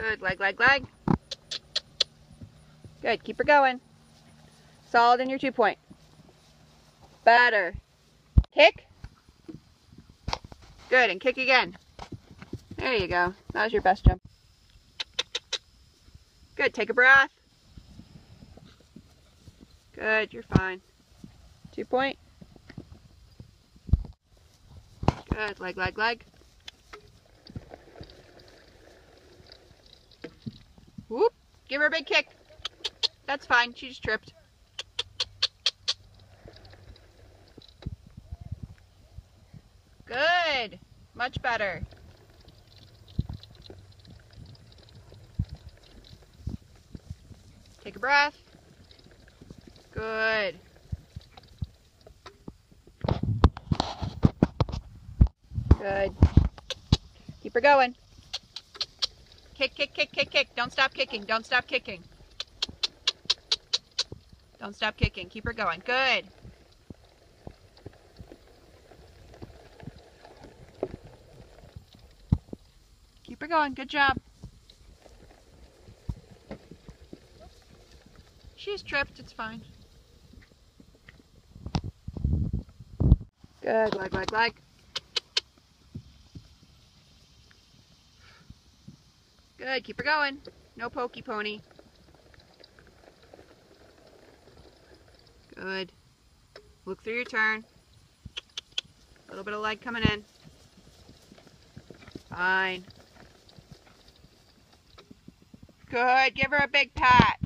Good. Leg, leg, leg. Good. Keep her going. Solid in your 2-point. Better. Kick. Good. And kick again. There you go. That was your best jump. Good. Take a breath. Good. You're fine. 2-point. Good. Leg, leg, leg. Whoop. Give her a big kick. That's fine. She just tripped. Good. Much better. Take a breath. Good. Good. Keep her going. Kick, kick, kick, kick, kick. Don't stop kicking. Don't stop kicking. Don't stop kicking. Keep her going. Good. Keep her going. Good job. She's tripped. It's fine. Good. Leg, leg, leg. Good. Keep her going. No pokey pony. Good. Look through your turn. A little bit of leg coming in. Fine. Good. Give her a big pat.